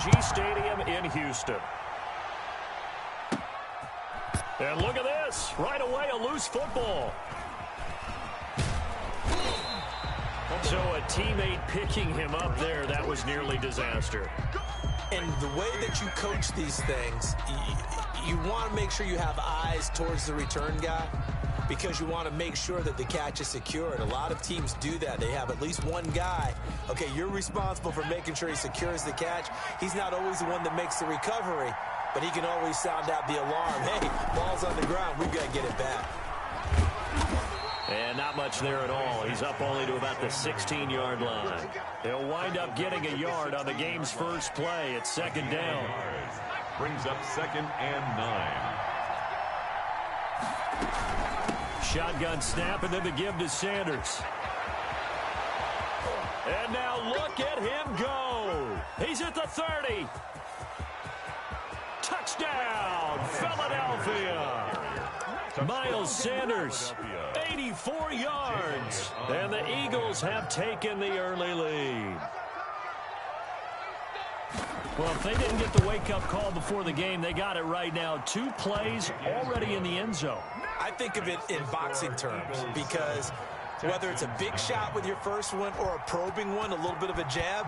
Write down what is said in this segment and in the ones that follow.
SG Stadium in Houston. And look at this. Right away, a loose football. So a teammate picking him up there, that was nearly disaster. And the way that you coach these things, you want to make sure you have eyes towards the return guy because you want to make sure that the catch is secure. And a lot of teams do that. They have at least one guy. Okay, you're responsible for making sure he secures the catch. He's not always the one that makes the recovery, but he can always sound out the alarm. Hey, ball's on the ground. We've got to get it back. And not much there at all. He's up only to about the 16-yard line. He'll wind up getting a yard on the game's first play. It's second down. Brings up 2nd and 9. Shotgun snap and then the give to Sanders. And now look at him go. He's at the 30. Touchdown, Philadelphia. Miles Sanders, 84 yards. And the Eagles have taken the early lead. Well, if they didn't get the wake-up call before the game, they got it right now. 2 plays already in the end zone. I think of it in boxing terms because whether it's a big shot with your first one or a probing one, a little bit of a jab,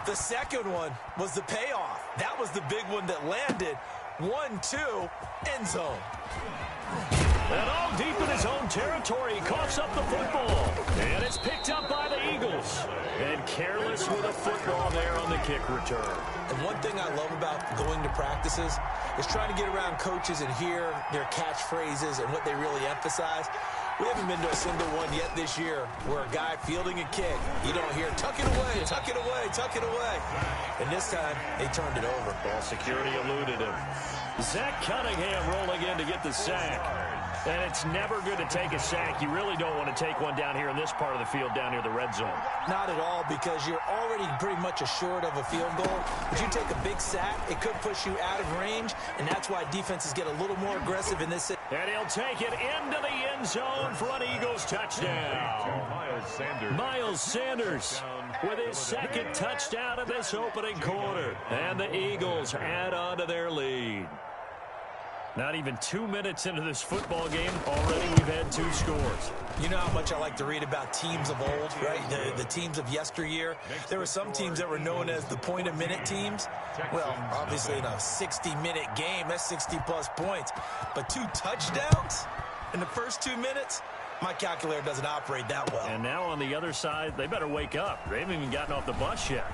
the second one was the payoff. That was the big one that landed. 1-2, end zone. And all deep in his own territory, he coughs up the football. And it's picked up by the Eagles. And careless with a football there on the kick return. And one thing I love about going to practices is trying to get around coaches and hear their catchphrases and what they really emphasize. We haven't been to a single one yet this year where a guy fielding a kick, you don't hear, tuck it away, tuck it away, tuck it away. And this time, they turned it over. Ball security eluded him. Zach Cunningham rolling in to get the sack. And it's never good to take a sack. You really don't want to take one down here in this part of the field, down near the red zone. Not at all, because you're already pretty much assured of a field goal. If you take a big sack, it could push you out of range, and that's why defenses get a little more aggressive in this. And he'll take it into the end zone for an Eagles touchdown. Miles Sanders with his second touchdown of this opening quarter. And the Eagles add on to their lead. Not even 2 minutes into this football game, already we've had 2 scores. You know how much I like to read about teams of old, right? The teams of yesteryear. There were some teams that were known as the point-a-minute teams. Well, obviously in a 60-minute game, that's 60-plus points. But 2 touchdowns in the first 2 minutes? My calculator doesn't operate that well. And now on the other side, they better wake up. They haven't even gotten off the bus yet.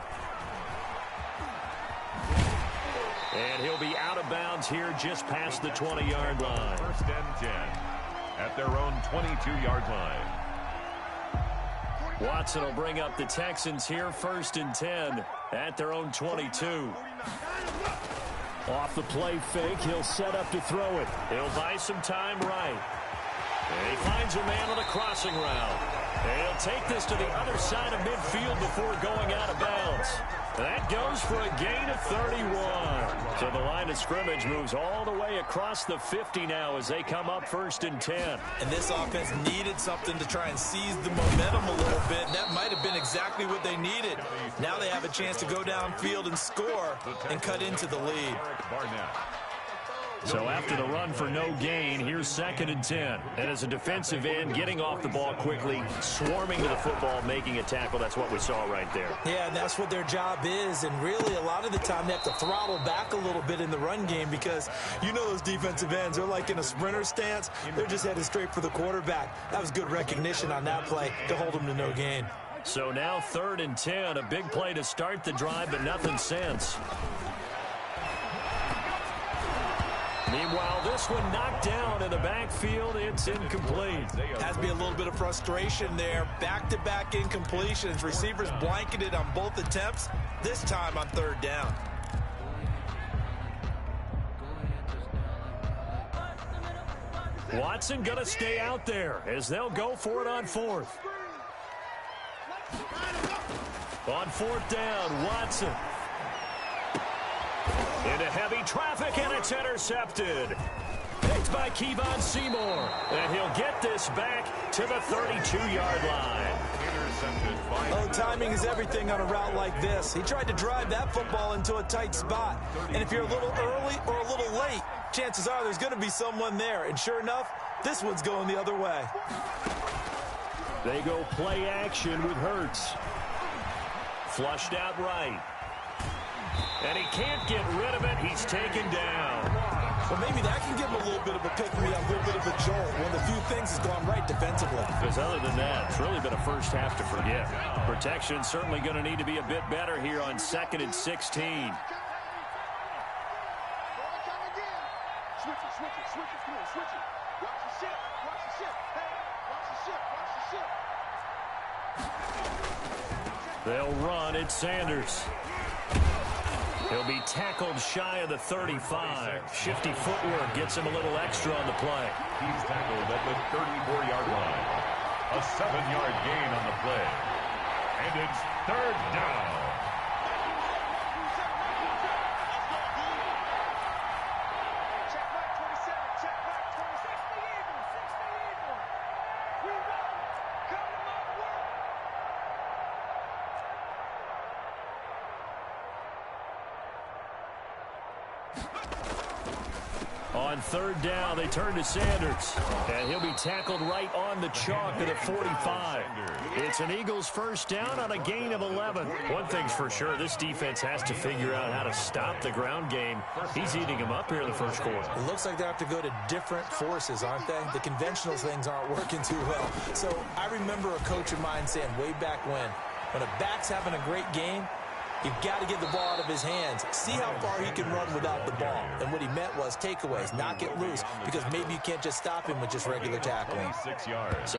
And he'll be out of bounds here just past the 20-yard line. 1st and 10 at their own 22-yard line. Watson will bring up the Texans here 1st and 10 at their own 22. Off the play fake, he'll set up to throw it. He'll buy some time right. And he finds a man on the crossing route. And he'll take this to the other side of midfield before going out of bounds. That goes for a gain of 31. So the line of scrimmage moves all the way across the 50 now as they come up 1st and 10. And this offense needed something to try and seize the momentum a little bit. That might have been exactly what they needed. Now they have a chance to go downfield and score and cut into the lead. So after the run for no gain, here's 2nd and 10. And as a defensive end, getting off the ball quickly, swarming to the football, making a tackle, that's what we saw right there. Yeah, and that's what their job is. And really, a lot of the time, they have to throttle back a little bit in the run game because you know those defensive ends, they're like in a sprinter stance. They're just headed straight for the quarterback. That was good recognition on that play to hold them to no gain. So now 3rd and 10, a big play to start the drive, but nothing since. Meanwhile, this one knocked down in the backfield. It's incomplete. Has to be a little bit of frustration there. Back-to-back incompletions. Receivers blanketed on both attempts, this time on 3rd down. Watson going to stay out there as they'll go for it on 4th. On 4th down, Watson. Into heavy traffic, and it's intercepted. Picked by Kevon Seymour. And he'll get this back to the 32-yard line. Intercepted by Oh, timing is everything on a route like this. He tried to drive that football into a tight spot. And if you're a little early or a little late, chances are there's going to be someone there. And sure enough, this one's going the other way. They go play action with Hurts. Flushed out right. And he can't get rid of it. He's taken down. Well, maybe that can give him a little bit of a pick-me-up, a little bit of a jolt when the few things has gone right defensively. Because other than that, it's really been a first half to forget. Protection certainly going to need to be a bit better here on 2nd and 16. They'll run at Sanders. He'll be tackled shy of the 35. Shifty footwork gets him a little extra on the play. He's tackled at the 34-yard line. A 7-yard gain on the play. And it's 3rd down. On 3rd down, they turn to Sanders. And he'll be tackled right on the chalk at the 45. It's an Eagles first down on a gain of 11. One thing's for sure, this defense has to figure out how to stop the ground game. He's eating them up here in the first quarter. It looks like they have to go to different forces, aren't they? The conventional things aren't working too well. So I remember a coach of mine saying way back when a back's having a great game, you've got to get the ball out of his hands. See how far he can run without the ball. And what he meant was takeaways, not get loose, because maybe you can't just stop him with just regular tackling. 6 yards.